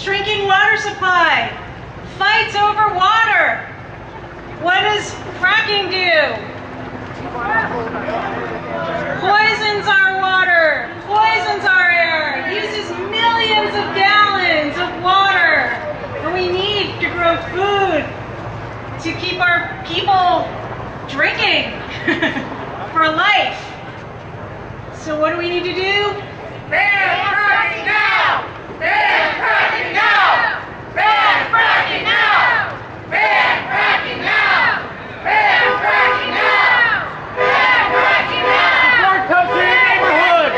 drinking water supply, fights over water. What does fracking do? Poisons our water, poisons our air, uses millions of gallons of water that we need to grow food, to keep our people drinking for life. So what do we need to do? Ban fracking now! Ban fracking now! Ban fracking now! Ban fracking now! Ban fracking now! Ban fracking now! Before it comes to your neighborhood!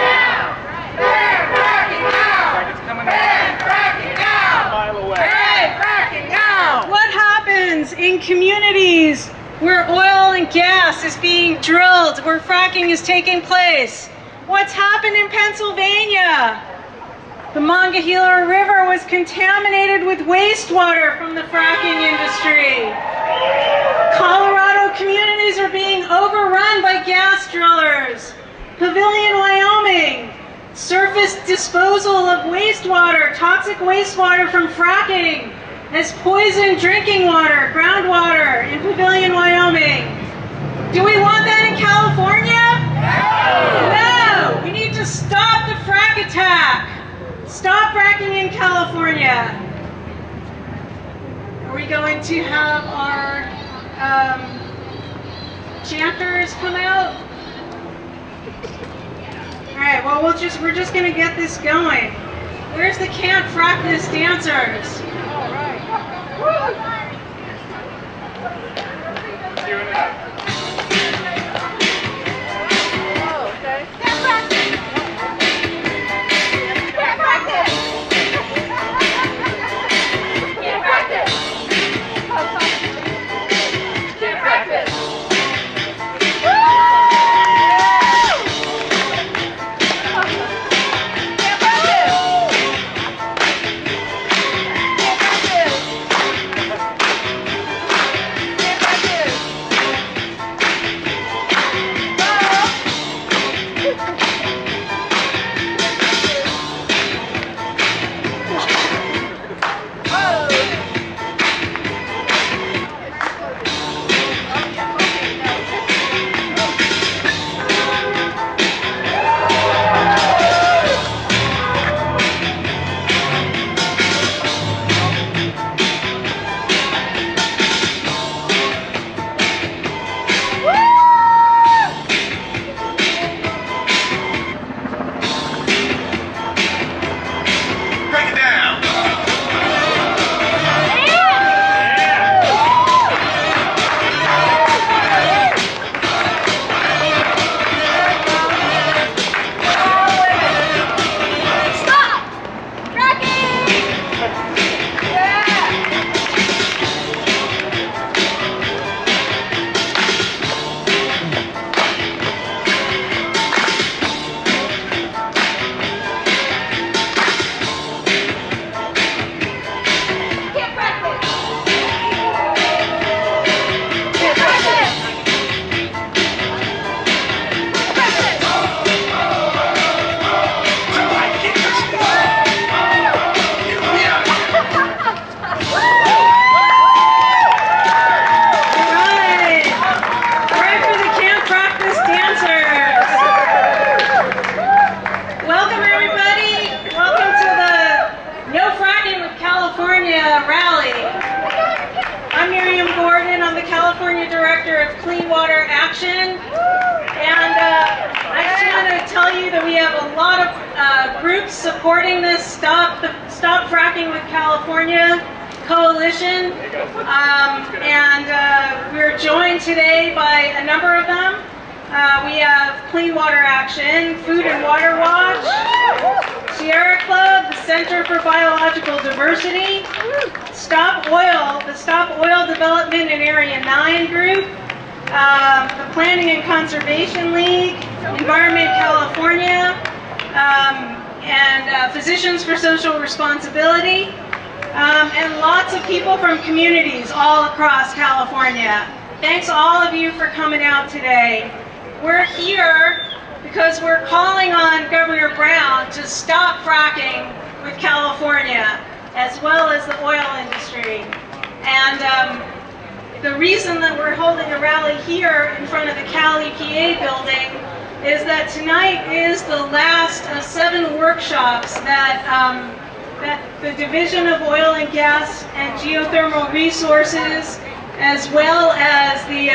Ban fracking now! It's coming Ban fracking a now! mile away. Ban fracking now! What happens in communities where oil and gas is being drilled, where fracking is taking place? What's happened in Pennsylvania? The Monongahela River was contaminated with wastewater from the fracking industry. Colorado communities are being overrun by gas drillers. Pavilion, Wyoming, surface disposal of wastewater, toxic wastewater from fracking has poisoned drinking water, groundwater in Pavilion, Wyoming. Do we want that in California? No! We need to stop the frack attack. Stop fracking in California. Are we going to have our chanters come out? All right. Well, we're just going to get this going. Where's the Can't Frack This dancers? All right. Doing it. Director of Clean Water Action, and I just want to tell you that we have a lot of groups supporting this Stop Fracking with California coalition, and we're joined today by a number of them. We have Clean Water Action, Food and Water Watch, Sierra Club, the Center for Biological Diversity, Stop Oil, the Stop Oil Development in Area 9 group, the Planning and Conservation League, Environment California, and Physicians for Social Responsibility, and lots of people from communities all across California. Thanks all of you for coming out today. We're here because we're calling on Governor Brown to stop fracking with California. as well as the oil industry. And the reason that we're holding a rally here in front of the Cal EPA building is that tonight is the last of 7 workshops that that the Division of Oil and Gas and Geothermal Resources, as well as the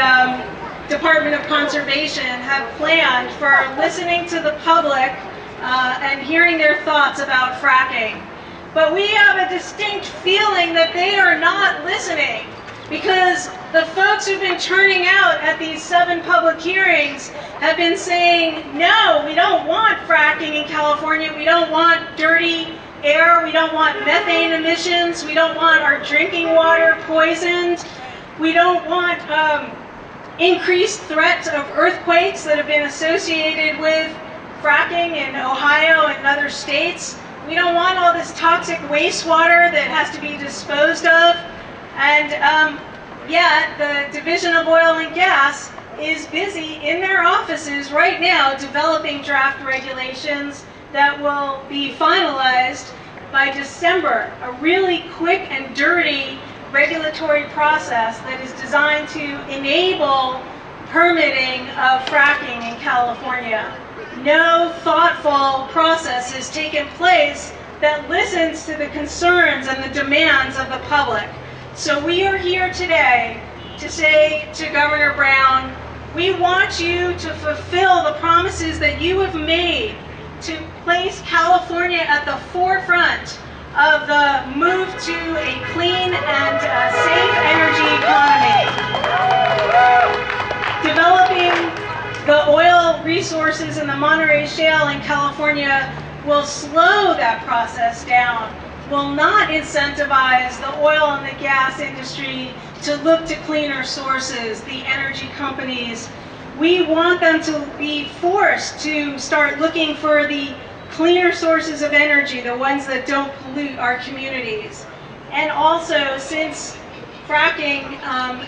Department of Conservation, have planned for listening to the public and hearing their thoughts about fracking. But we have a distinct feeling that they are not listening, because the folks who've been turning out at these 7 public hearings have been saying, no, we don't want fracking in California, we don't want dirty air, we don't want methane emissions, we don't want our drinking water poisoned, we don't want increased threats of earthquakes that have been associated with fracking in Ohio and other states. We don't want all this toxic wastewater that has to be disposed of. And yet the Division of Oil and Gas is busy in their offices right now developing draft regulations that will be finalized by December. A really quick and dirty regulatory process that is designed to enable permitting of fracking in California. No thoughtful process has taken place that listens to the concerns and the demands of the public. So we are here today to say to Governor Brown, we want you to fulfill the promises that you have made to place California at the forefront of the move to a clean and safe energy economy. Developing the oil resources in the Monterey Shale in California will slow that process down, will not incentivize the oil and the gas industry to look to cleaner sources, the energy companies. We want them to be forced to start looking for the cleaner sources of energy, the ones that don't pollute our communities. And also, since fracking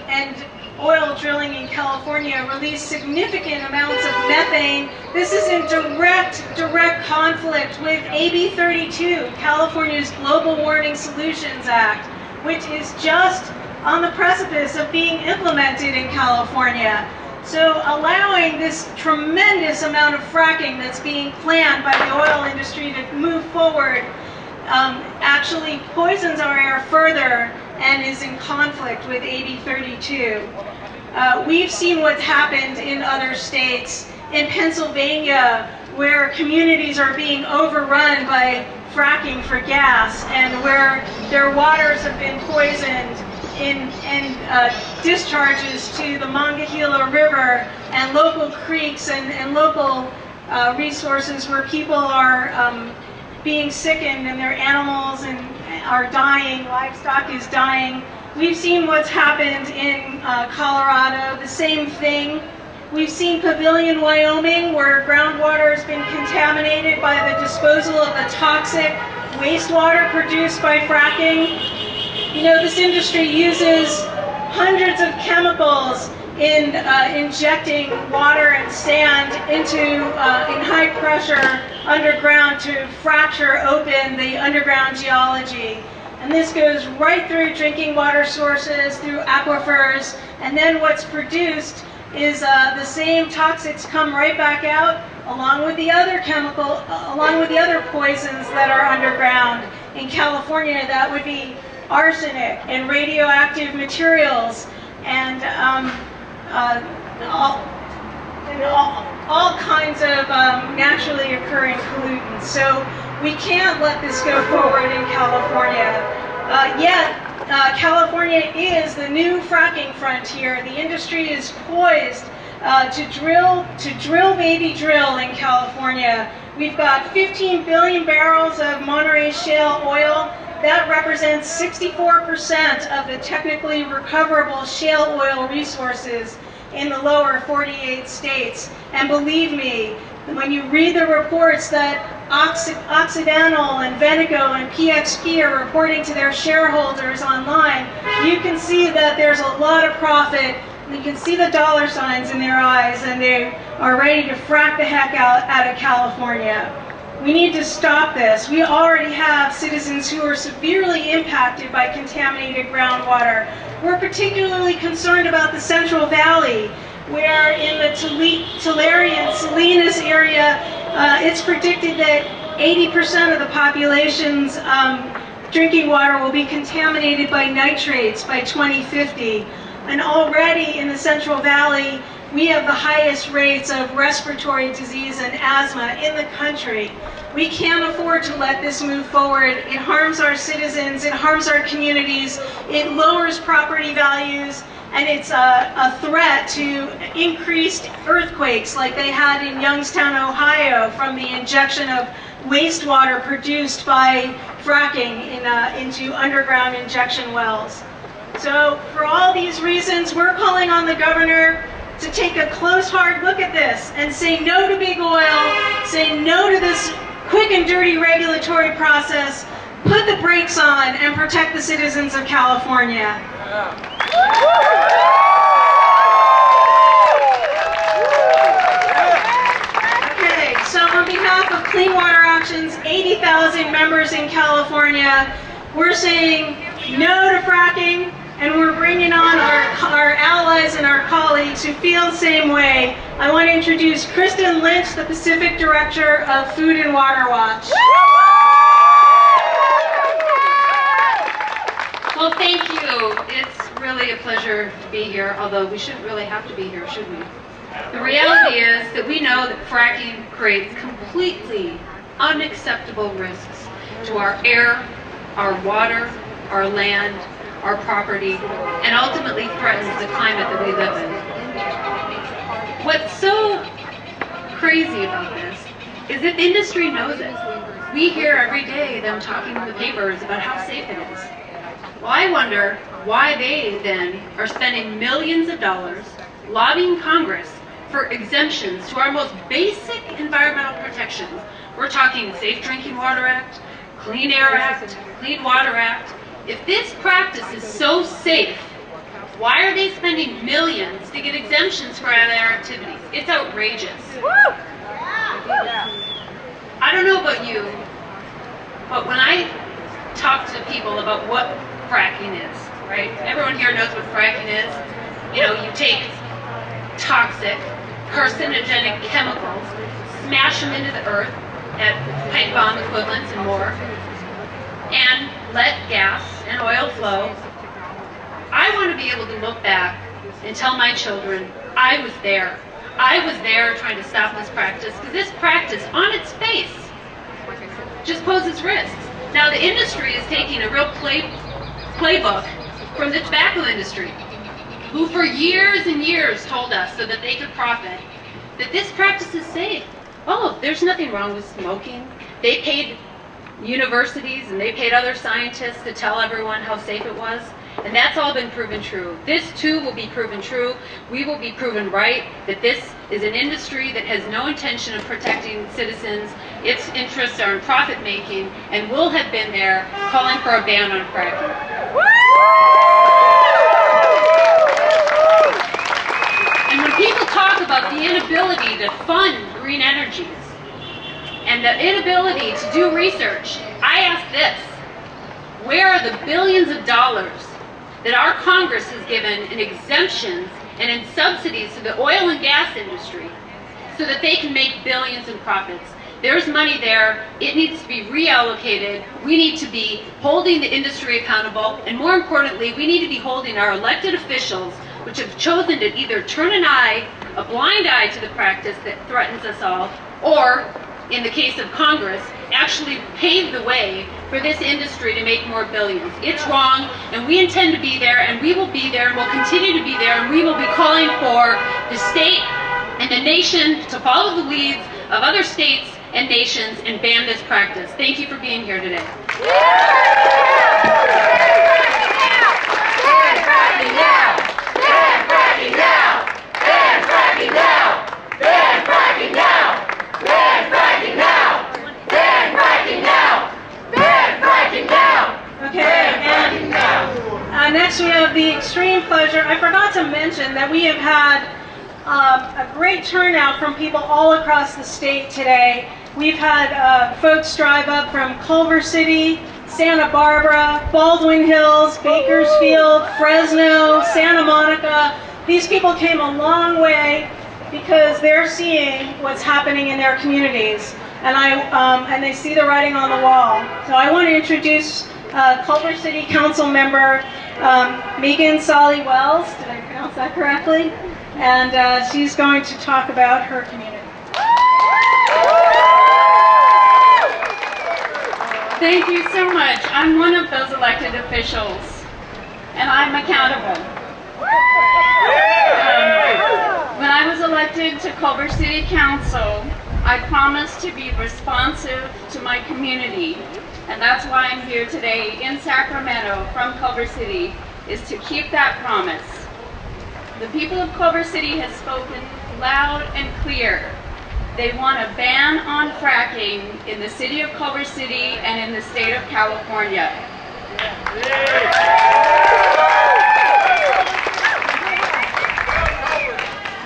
and oil drilling in California release significant amounts of methane, this is in direct conflict with AB 32, California's Global Warming Solutions Act, which is just on the precipice of being implemented in California. So allowing this tremendous amount of fracking that's being planned by the oil industry to move forward actually poisons our air further and is in conflict with AB 32. We've seen what's happened in other states. In Pennsylvania, where communities are being overrun by fracking for gas and where their waters have been poisoned in discharges to the Monongahela River and local creeks and local resources where people are being sickened and their animals are dying, livestock is dying. We've seen what's happened in Colorado, the same thing. We've seen Pavilion, Wyoming, where groundwater has been contaminated by the disposal of the toxic wastewater produced by fracking. You know, this industry uses hundreds of chemicals in injecting water and sand into in high pressure underground to fracture open the underground geology. And this goes right through drinking water sources, through aquifers, and then what's produced is the same toxics come right back out along with the other poisons that are underground. In California, that would be arsenic and radioactive materials and all kinds of naturally occurring pollutants. So we can't let this go forward in California. Yet California is the new fracking frontier. The industry is poised to drill baby drill in California. We've got 15 billion barrels of Monterey Shale oil. That represents 64% of the technically recoverable shale oil resources in the lower 48 states. And believe me, when you read the reports that Occidental and Veneco and PXP are reporting to their shareholders online, you can see that there's a lot of profit. You can see the dollar signs in their eyes, and they are ready to frack the heck out of California. We need to stop this. We already have citizens who are severely impacted by contaminated groundwater. We're particularly concerned about the Central Valley, where in the Tulare and Salinas area, it's predicted that 80% of the population's drinking water will be contaminated by nitrates by 2050. And already in the Central Valley, we have the highest rates of respiratory disease and asthma in the country. We can't afford to let this move forward. It harms our citizens, it harms our communities, it lowers property values, and it's a threat to increased earthquakes like they had in Youngstown, Ohio, from the injection of wastewater produced by fracking into underground injection wells. So for all these reasons, we're calling on the governor to take a close, hard look at this and say no to big oil, say no to this quick and dirty regulatory process, put the brakes on, and protect the citizens of California. Okay, so on behalf of Clean Water Action's 80,000 members in California, we're saying no to fracking, and we're bringing on our allies and our colleagues who feel the same way. I want to introduce Kristen Lynch, the Pacific Director of Food and Water Watch. Well, thank you. It's really a pleasure to be here, although we shouldn't really have to be here, should we? The reality is that we know that fracking creates completely unacceptable risks to our air, our water, our land, our property, and ultimately threatens the climate that we live in. What's so crazy about this is that the industry knows it. We hear every day them talking in the papers about how safe it is. Well, I wonder why they then are spending millions of dollars lobbying Congress for exemptions to our most basic environmental protections. We're talking Safe Drinking Water Act, Clean Air Act, Clean Water Act. If this practice is so safe, why are they spending millions to get exemptions for their activities? It's outrageous. I don't know about you, but when I talk to people about what fracking is, right? Everyone here knows what fracking is. You know, you take toxic, carcinogenic chemicals, smash them into the earth at pipe bomb equivalents and more, and let gas and oil flow. I want to be able to look back and tell my children, I was there. I was there trying to stop this practice, because this practice, on its face, just poses risks. Now, the industry is taking a real playbook from the tobacco industry, who for years and years told us, so that they could profit, that this practice is safe. Oh, there's nothing wrong with smoking. They paid universities and they paid other scientists to tell everyone how safe it was, and that's all been proven true. This too will be proven true. We will be proven right that this is an industry that has no intention of protecting citizens. Its interests are in profit making, and will have been there calling for a ban on fracking. And when people talk about the inability to fund green energies and the inability to do research, I ask this: where are the billions of dollars that our Congress has given in exemptions and in subsidies to the oil and gas industry so that they can make billions in profits? There's money there. It needs to be reallocated. We need to be holding the industry accountable, and more importantly, we need to be holding our elected officials, which have chosen to either turn an eye, a blind eye to the practice that threatens us all, or, in the case of Congress, actually pave the way for this industry to make more billions. It's wrong, and we intend to be there, and we will be there, and we'll continue to be there, and we will be calling for the state and the nation to follow the leads of other states and nations and ban this practice. Thank you for being here today. Next we have the extreme pleasure. I forgot to mention that we have had a great turnout from people all across the state today. We've had folks drive up from Culver City, Santa Barbara, Baldwin Hills, Bakersfield, Fresno, Santa Monica. These people came a long way because they're seeing what's happening in their communities, and they see the writing on the wall. So I want to introduce Culver City Council member Megan Solly Wells. Did I pronounce that correctly? And she's going to talk about her community. Thank you so much. I'm one of those elected officials, and I'm accountable. When I was elected to Culver City Council, I promised to be responsive to my community, and that's why I'm here today in Sacramento from Culver City, is to keep that promise. The people of Culver City have spoken loud and clear. They want a ban on fracking in the city of Culver City and in the state of California.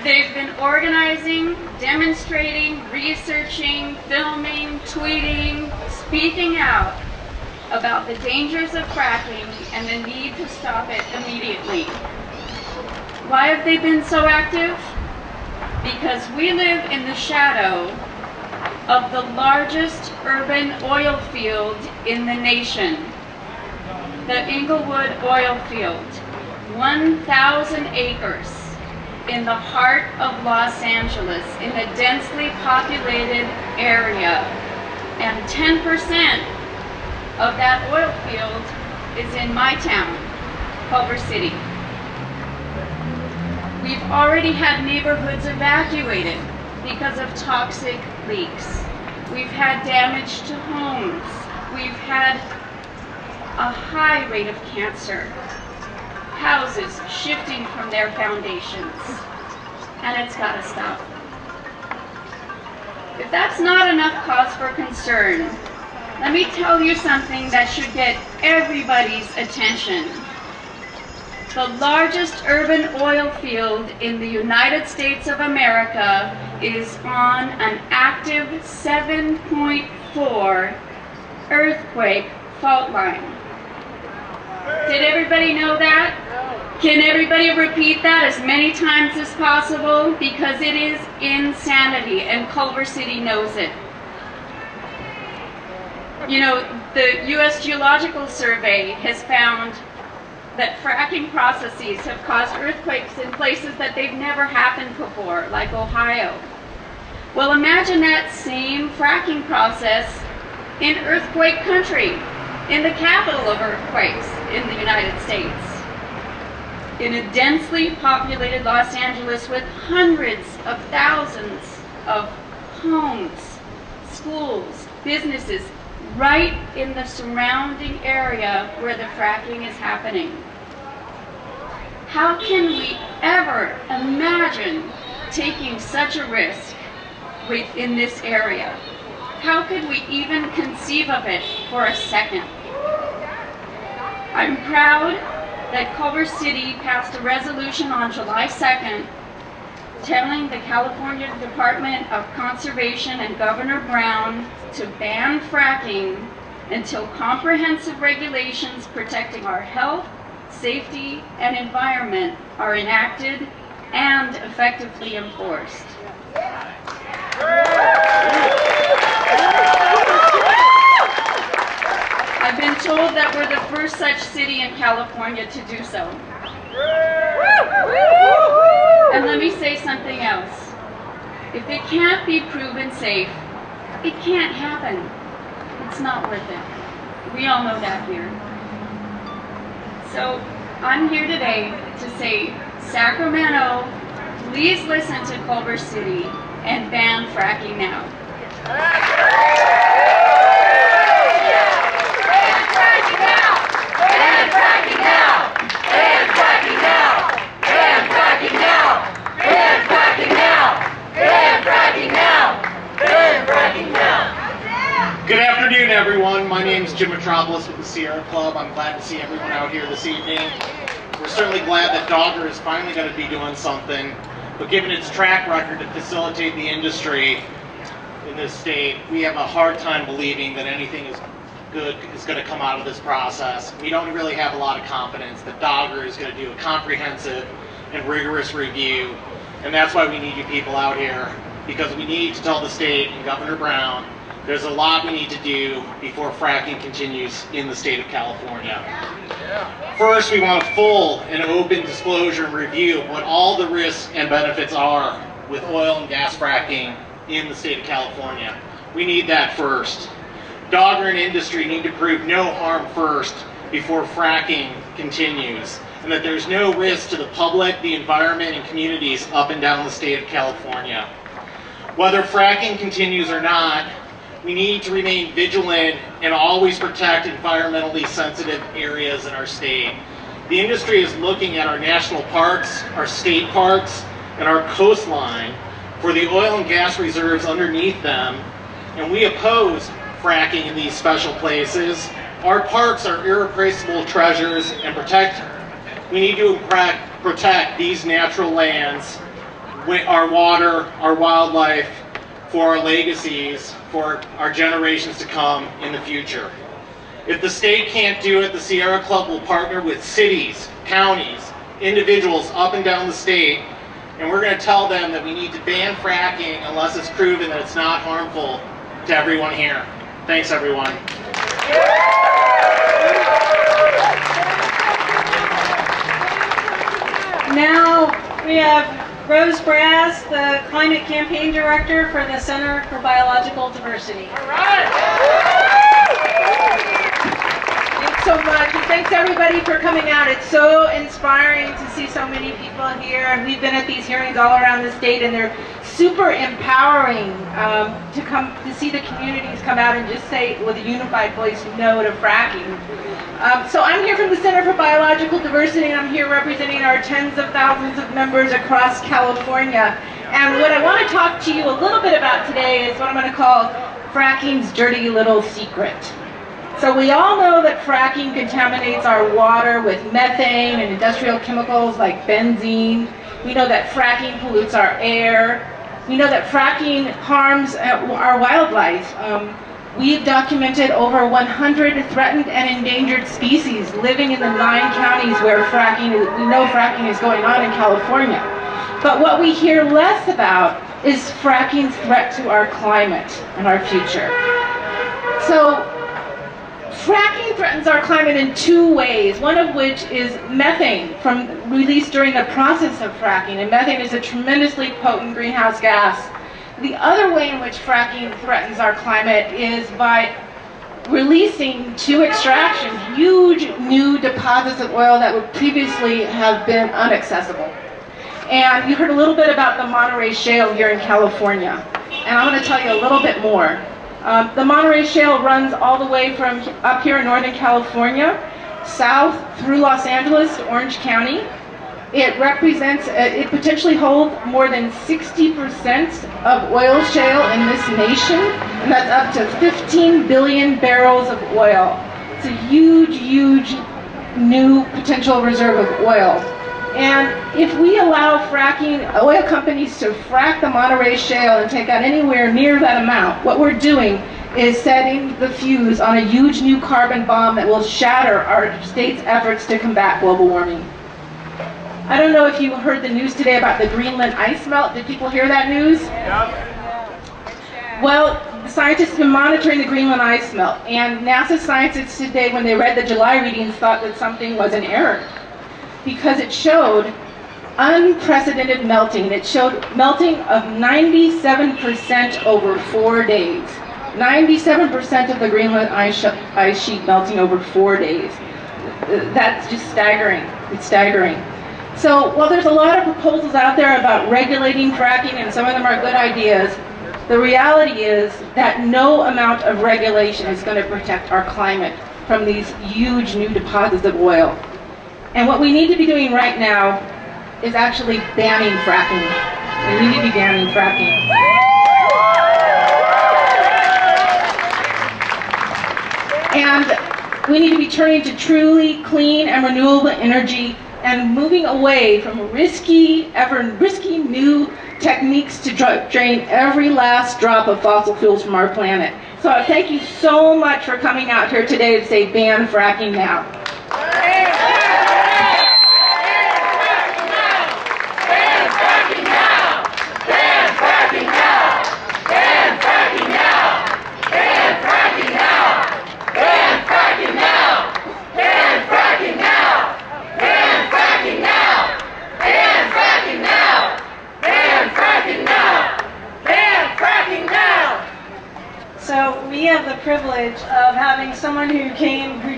They've been organizing, demonstrating, researching, filming, tweeting, speaking out about the dangers of fracking and the need to stop it immediately. Why have they been so active? Because we live in the shadow of the largest urban oil field in the nation, the Inglewood oil field, 1,000 acres in the heart of Los Angeles, in a densely populated area, and 10% of that oil field is in my town, Culver City. We've already had neighborhoods evacuated because of toxic leaks. We've had damage to homes. We've had a high rate of cancer. Houses shifting from their foundations. And it's got to stop. If that's not enough cause for concern, let me tell you something that should get everybody's attention. The largest urban oil field in the United States of America is on an active 7.4 earthquake fault line. Did everybody know that? Can everybody repeat that as many times as possible? Because it is insanity, and Culver City knows it. You know, the U.S. Geological Survey has found that fracking processes have caused earthquakes in places that they've never happened before, like Ohio. Well, imagine that same fracking process in earthquake country, in the capital of earthquakes in the United States. In a densely populated Los Angeles with hundreds of thousands of homes, schools, businesses, right in the surrounding area where the fracking is happening. How can we ever imagine taking such a risk in this area? How could we even conceive of it for a second? I'm proud that Culver City passed a resolution on July 2nd telling the California Department of Conservation and Governor Brown to ban fracking until comprehensive regulations protecting our health, safety, and environment are enacted and effectively enforced. I've been told that we're the first such city in California to do so. And let me say something else. If it can't be proven safe, it can't happen. It's not worth it. We all know that here. So I'm here today to say, Sacramento, please listen to Culver City and ban fracking now. Ban fracking now! Ban fracking now! Ban fracking now! Ban fracking now! Ban fracking now! Ban fracking now! Ban fracking now! Good afternoon, everyone. My name is Jim Metropolis with the Sierra Club. I'm glad to see everyone out here this evening. We're certainly glad that Dogger is finally going to be doing something, but given its track record to facilitate the industry, in this state, we have a hard time believing that anything is good is going to come out of this process. We don't really have a lot of confidence that Dogger is going to do a comprehensive and rigorous review, and that's why we need you people out here, because we need to tell the state and Governor Brown there's a lot we need to do before fracking continues in the state of California. First, we want a full and open disclosure and review of what all the risks and benefits are with oil and gas fracking in the state of California. We need that first. Dogger and industry need to prove no harm first before fracking continues, and that there's no risk to the public, the environment, and communities up and down the state of California. Whether fracking continues or not, we need to remain vigilant and always protect environmentally sensitive areas in our state. The industry is looking at our national parks, our state parks, and our coastline for the oil and gas reserves underneath them, and we oppose fracking in these special places. Our parks are irreplaceable treasures, and we need to protect these natural lands, our water, our wildlife, for our legacies, for our generations to come in the future. If the state can't do it, the Sierra Club will partner with cities, counties, individuals up and down the state, and we're going to tell them that we need to ban fracking unless it's proven that it's not harmful to everyone here. Thanks, everyone. Now we have Rose Brass, the Climate Campaign Director for the Center for Biological Diversity. All right. Thanks so much, and thanks everybody for coming out. It's so inspiring to see so many people here, and we've been at these hearings all around the state, and they're super empowering to see the communities come out and just say with a unified voice no to fracking. So I'm here from the Center for Biological Diversity, and I'm here representing our tens of thousands of members across California. And what I want to talk to you a little bit about today is what I'm going to call fracking's dirty little secret. So we all know that fracking contaminates our water with methane and industrial chemicals like benzene. We know that fracking pollutes our air. We know that fracking harms our wildlife. We've documented over 100 threatened and endangered species living in the 9 counties where we know fracking is going on in California. But what we hear less about is fracking's threat to our climate and our future. So fracking threatens our climate in 2 ways, one of which is methane released during the process of fracking, and methane is a tremendously potent greenhouse gas. The other way in which fracking threatens our climate is by releasing to extraction huge new deposits of oil that would previously have been inaccessible. And you heard a little bit about the Monterey Shale here in California, and I'm going to tell you a little bit more. The Monterey Shale runs all the way from up here in Northern California, south through Los Angeles to Orange County. It potentially holds more than 60% of oil shale in this nation, and that's up to 15 billion barrels of oil. It's a huge, huge new potential reserve of oil. And if we allow oil companies to frack the Monterey Shale and take out anywhere near that amount, what we're doing is setting the fuse on a huge new carbon bomb that will shatter our state's efforts to combat global warming. I don't know if you heard the news today about the Greenland ice melt. Did people hear that news? Well, the scientists have been monitoring the Greenland ice melt, and NASA scientists today, when they read the July readings, thought that something was in error, because it showed unprecedented melting. It showed melting of 97% over 4 days. 97% of the Greenland ice sheet melting over 4 days. That's just staggering. It's staggering. So while there's a lot of proposals out there about regulating fracking, and some of them are good ideas, the reality is that no amount of regulation is going to protect our climate from these huge new deposits of oil. And what we need to be doing right now is actually banning fracking. We need to be banning fracking. And we need to be turning to truly clean and renewable energy and moving away from risky new techniques to drain every last drop of fossil fuels from our planet. So thank you so much for coming out here today to say ban fracking now. So we have the privilege of having someone who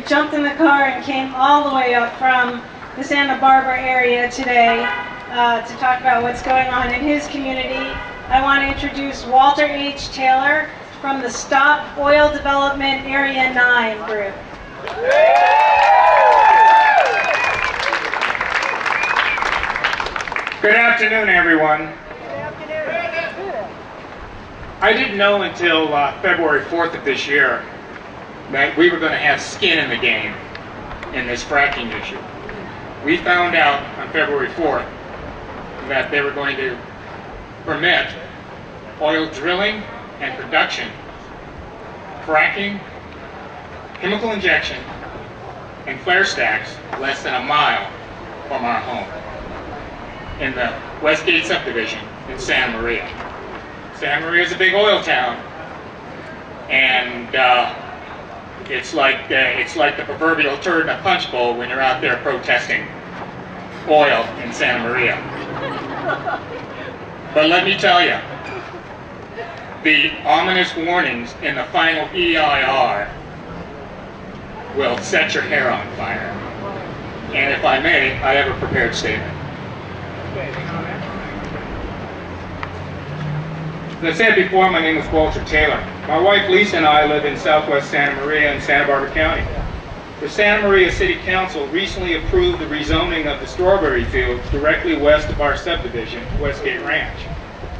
jumped in the car and came all the way up from the Santa Barbara area today to talk about what's going on in his community. I want to introduce Walter H. Taylor from the Stop Oil Development Area 9 group. Good afternoon, everyone. I didn't know until February 4th of this year that we were going to have skin in the game in this fracking issue. We found out on February 4th that they were going to permit oil drilling and production, fracking, chemical injection, and flare stacks less than a mile from our home in the Westgate subdivision in Santa Maria. Santa Maria is a big oil town, and it's like the proverbial turd in a punch bowl when you're out there protesting oil in Santa Maria. But let me tell you, the ominous warnings in the final EIR will set your hair on fire. And if I may, I have a prepared statement. As I said before, my name is Walter Taylor. My wife Lisa and I live in southwest Santa Maria in Santa Barbara County. The Santa Maria City Council recently approved the rezoning of the strawberry fields directly west of our subdivision, Westgate Ranch.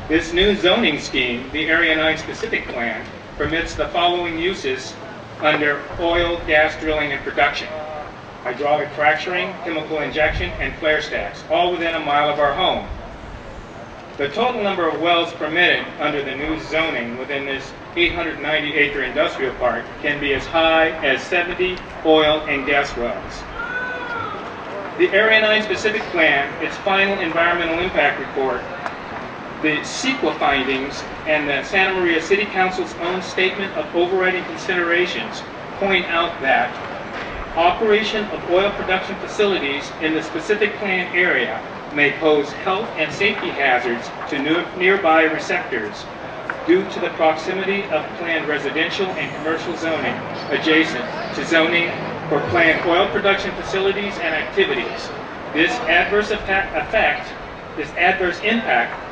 This new zoning scheme, the Area 9 Specific Plan, permits the following uses under oil, gas drilling, and production: hydraulic fracturing, chemical injection, and flare stacks, all within a mile of our home. The total number of wells permitted under the new zoning within this 890-acre industrial park can be as high as 70 oil and gas wells. The Area 9 Specific Plan, its final environmental impact report, the CEQA findings, and the Santa Maria City Council's own statement of overriding considerations point out that operation of oil production facilities in the specific plan area may pose health and safety hazards to nearby receptors due to the proximity of planned residential and commercial zoning adjacent to zoning for planned oil production facilities and activities. This adverse impact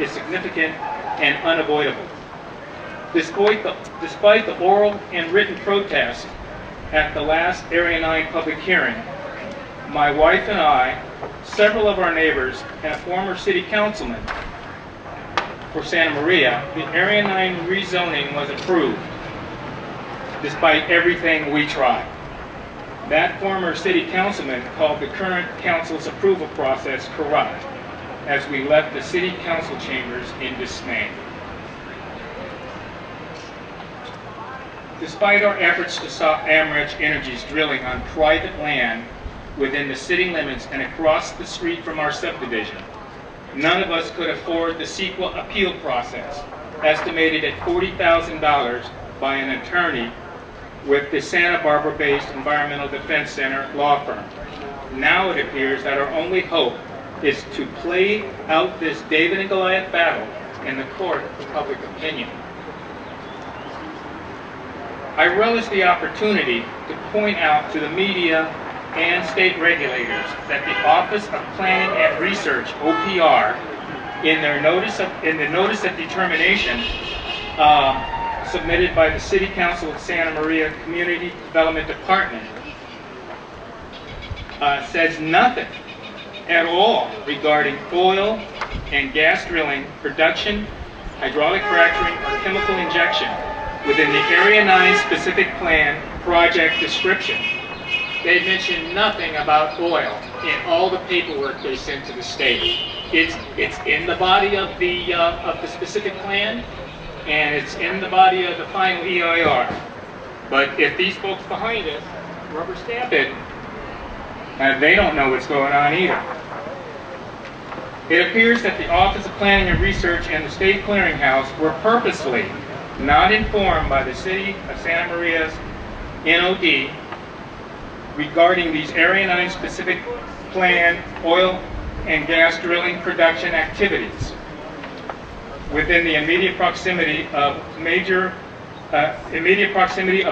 is significant and unavoidable. Despite the oral and written protests at the last Area 9 public hearing, my wife and I, several of our neighbors, and a former city councilman for Santa Maria, the Area 9 rezoning was approved, despite everything we tried. That former city councilman called the current council's approval process corrupt, as we left the city council chambers in dismay. Despite our efforts to stop Amherst Energy's drilling on private land within the city limits and across the street from our subdivision, none of us could afford the CEQA appeal process, estimated at $40,000 by an attorney with the Santa Barbara-based Environmental Defense Center law firm. Now it appears that our only hope is to play out this David and Goliath battle in the court of public opinion. I relish the opportunity to point out to the media and state regulators that the Office of Planning and Research, OPR, in the notice of determination submitted by the City Council of Santa Maria Community Development Department, says nothing at all regarding oil and gas drilling, production, hydraulic fracturing, or chemical injection within the Area 9 Specific Plan project description. they mention nothing about oil in all the paperwork they sent to the state. It's in the body of the specific plan, and it's in the body of the final EIR. But if these folks behind us rubber stamp it, they don't know what's going on either. It appears that the Office of Planning and Research and the State Clearinghouse were purposely not informed by the City of Santa Maria's NOD regarding these Area 9 specific plan oil and gas drilling production activities within the immediate proximity of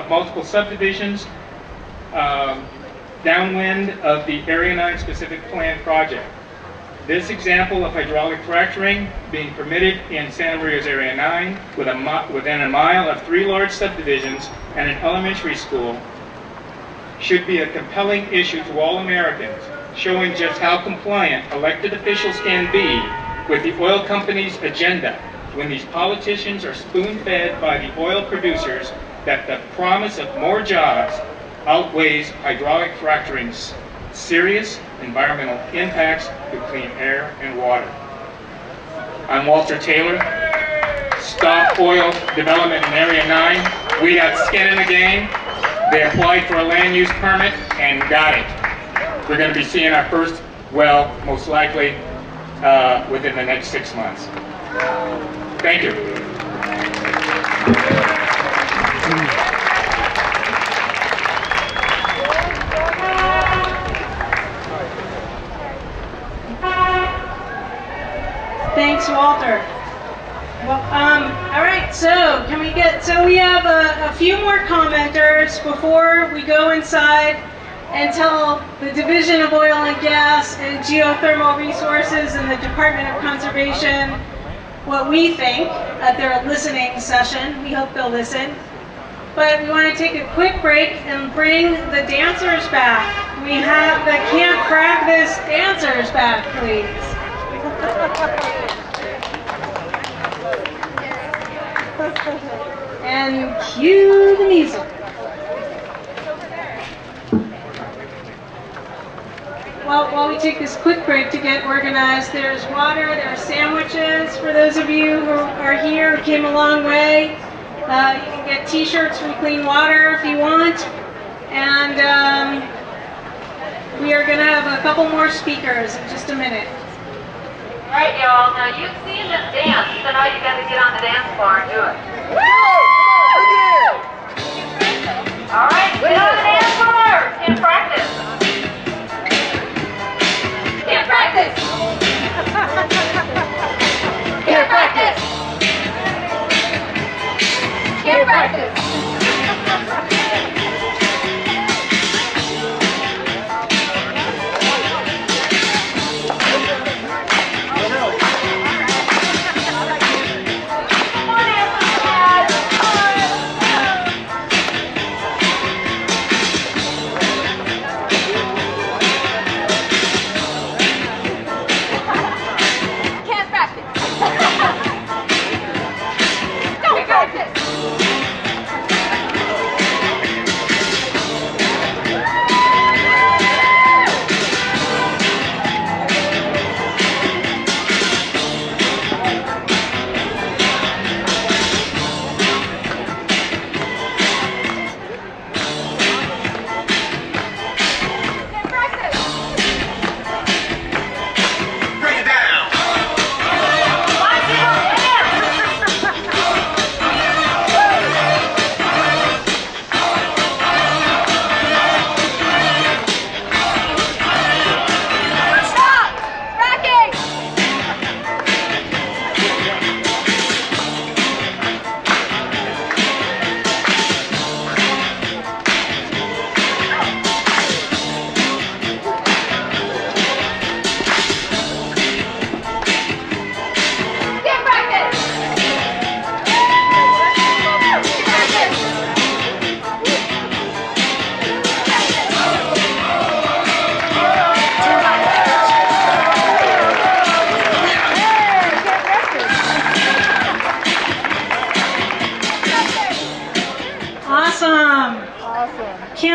multiple subdivisions downwind of the Area 9 specific plan project. This example of hydraulic fracturing being permitted in Santa Maria's Area 9 within a mile of 3 large subdivisions and an elementary school should be a compelling issue to all Americans, showing just how compliant elected officials can be with the oil company's agenda when these politicians are spoon-fed by the oil producers that the promise of more jobs outweighs hydraulic fracturing's serious environmental impacts to clean air and water. I'm Walter Taylor. Stop oil development in Area 9. We got skin in the game. They applied for a land use permit and got it. We're going to be seeing our first well, most likely within the next 6 months. Thank you. Thanks, Walter. Well, all right, so we have a few more commenters before we go inside and tell the Division of Oil and Gas and Geothermal Resources and the Department of Conservation what we think at their listening session. We hope they'll listen. But we want to take a quick break and bring the dancers back. We have the Can't Frack This dancers back, please. And cue the music. Well, while we take this quick break to get organized, there's water, there are sandwiches for those of you who are here, who came a long way. You can get t-shirts from Clean Water if you want. And we are going to have a couple more speakers in just a minute. All right, y'all. Now you've seen this dance, so now you got to get on the dance floor and do it. All right, get on the dance floor and practice. Can't practice. Can't practice. Can't practice.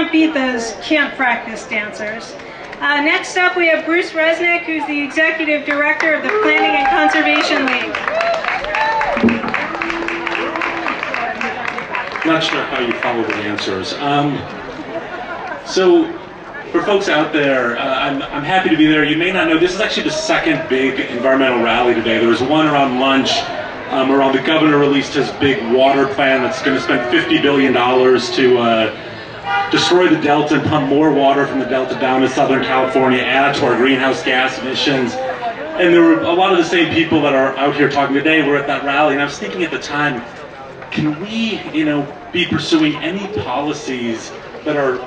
can't beat those can't practice dancers. Next up, we have Bruce Resnick, who's the Executive Director of the Planning and Conservation League. Not sure how you follow the dancers. So, for folks out there, I'm happy to be there. You may not know, this is actually the second big environmental rally today. There was one around lunch, around the governor released his big water plan that's going to spend $50 billion to destroy the Delta and pump more water from the Delta down to Southern California, add to our greenhouse gas emissions. And there were a lot of the same people that are out here talking today were at that rally, and I was thinking at the time, can we, be pursuing any policies that are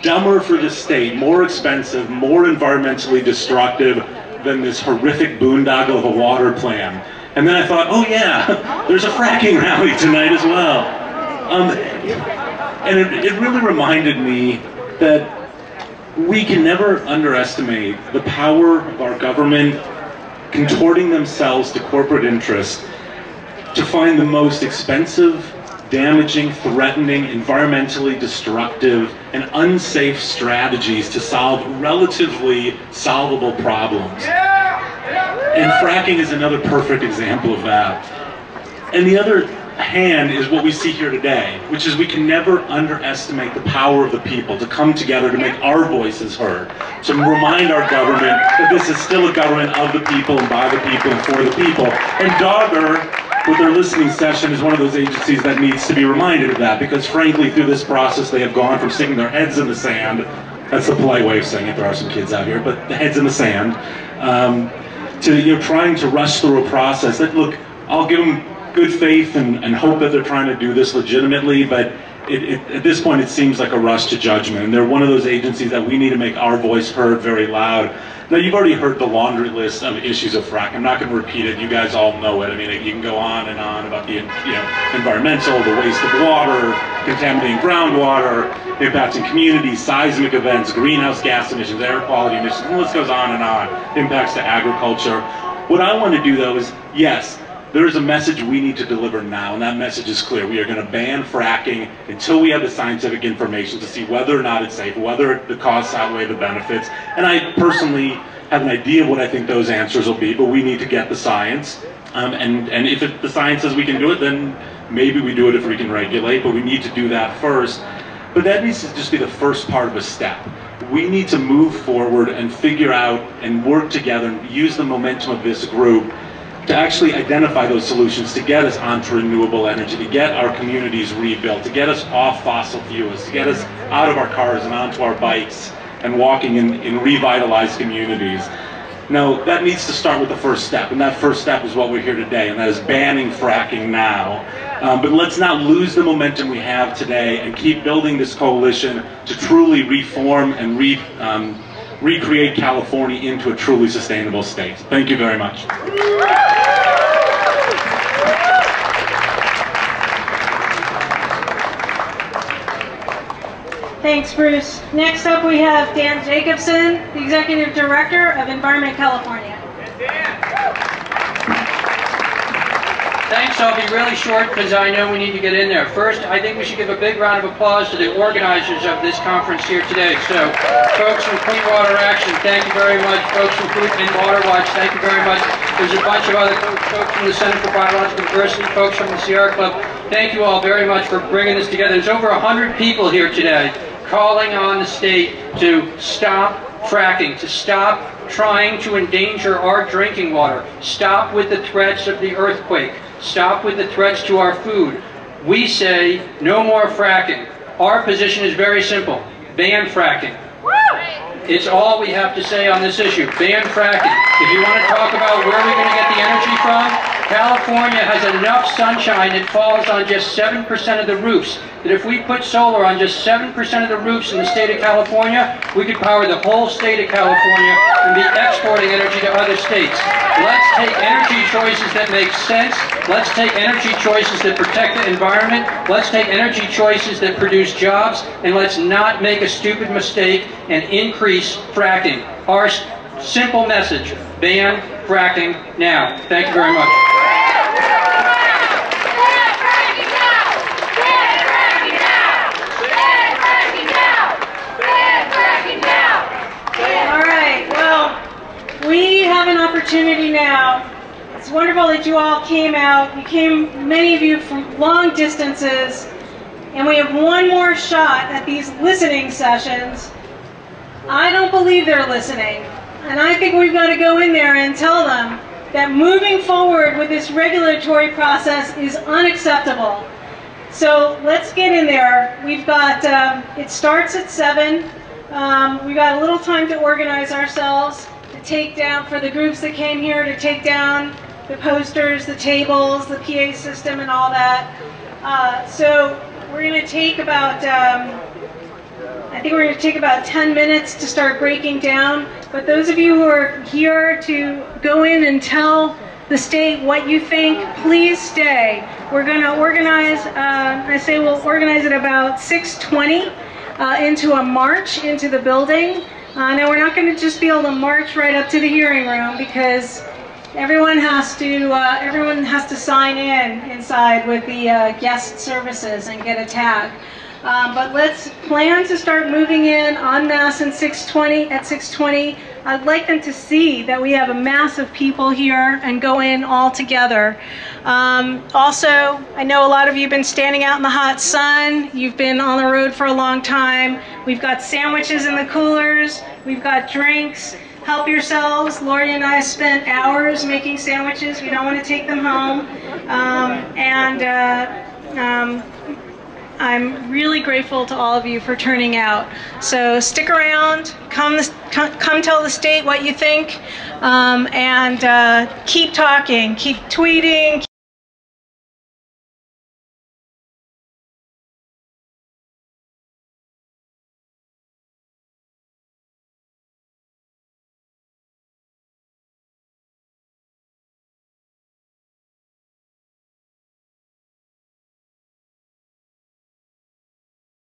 dumber for the state, more expensive, more environmentally destructive than this horrific boondoggle of a water plan? And then I thought, oh yeah, there's a fracking rally tonight as well. And it really reminded me that we can never underestimate the power of our government contorting themselves to corporate interest to find the most expensive, damaging, threatening, environmentally destructive, and unsafe strategies to solve relatively solvable problems. And fracking is another perfect example of that. And the other hand is what we see here today, which is we can never underestimate the power of the people to come together to make our voices heard, to remind our government that this is still a government of the people and by the people and for the people. And Dogger, with their listening session, is one of those agencies that needs to be reminded of that, because frankly through this process they have gone from sticking their heads in the sand, that's the polite way of saying it, there are some kids out here, but the heads in the sand, to trying to rush through a process that, look, I'll give them good faith and hope that they're trying to do this legitimately, but at this point it seems like a rush to judgment, and they're one of those agencies that we need to make our voice heard very loud. Now, you've already heard the laundry list of issues of fracking. I'm not going to repeat it. You guys all know it. I mean, you can go on and on about the environmental, the waste of water, contaminating groundwater, impacting communities, seismic events, greenhouse gas emissions, air quality emissions, the list goes on and on, impacts to agriculture. What I want to do, though, is, yes, there is a message we need to deliver now, and that message is clear. We are going to ban fracking until we have the scientific information to see whether or not it's safe, whether the costs outweigh the benefits. And I personally have an idea of what I think those answers will be, but we need to get the science. And if the science says we can do it, then maybe we do it if we can regulate, but we need to do that first. But that needs to just be the first part of a step. We need to move forward and figure out and work together and use the momentum of this group to actually identify those solutions, to get us onto renewable energy, to get our communities rebuilt, to get us off fossil fuels, to get us out of our cars and onto our bikes and walking in revitalized communities. Now, that needs to start with the first step, and that first step is what we're here today, and that is banning fracking now. But let's not lose the momentum we have today and keep building this coalition to truly reform and recreate California into a truly sustainable state. Thank you very much. Thanks, Bruce. Next up, we have Dan Jacobson, the Executive Director of Environment California. Thanks, I'll be really short because I know we need to get in there. First, I think we should give a big round of applause to the organizers of this conference here today. So, folks from Clean Water Action, thank you very much. Folks from Food and Water Watch, thank you very much. There's a bunch of other folks from the Center for Biological Diversity, folks from the Sierra Club. Thank you all very much for bringing this together. There's over 100 people here today calling on the state to stop fracking, to stop trying to endanger our drinking water, stop with the threats of the earthquake, stop with the threats to our food. We say no more fracking. Our position is very simple. Ban fracking. It's all we have to say on this issue. Ban fracking. If you want to talk about where we're going to get the energy from, California has enough sunshine that falls on just 7% of the roofs. That if we put solar on just 7% of the roofs in the state of California, we could power the whole state of California and be exporting energy to other states. Let's take energy choices that make sense. Let's take energy choices that protect the environment. Let's take energy choices that produce jobs. And let's not make a stupid mistake and increase fracking. Our simple message, ban fracking now. Thank you very much. opportunity now. It's wonderful that you all came out. You came, many of you, from long distances, and we have one more shot at these listening sessions. I don't believe they're listening, and I think we've got to go in there and tell them that moving forward with this regulatory process is unacceptable. So let's get in there. We've got, it starts at 7. We've got a little time to organize ourselves, to take down, for the groups that came here, to take down the posters, the tables, the PA system, and all that. So we're going to take about, I think we're going to take about 10 minutes to start breaking down. But those of you who are here to go in and tell the state what you think, please stay. We're going to organize, I say we'll organize at about 6:20 into a march into the building. Now we're not going to just be able to march right up to the hearing room because everyone has to sign in inside with the guest services and get a tag. But let's plan to start moving in en masse at 6:20. I'd like them to see that we have a mass of people here and go in all together. Also, I know a lot of you have been standing out in the hot sun. You've been on the road for a long time. We've got sandwiches in the coolers. We've got drinks. Help yourselves. Lori and I spent hours making sandwiches. We don't want to take them home. I'm really grateful to all of you for turning out. So stick around, come tell the state what you think, and keep talking, keep tweeting.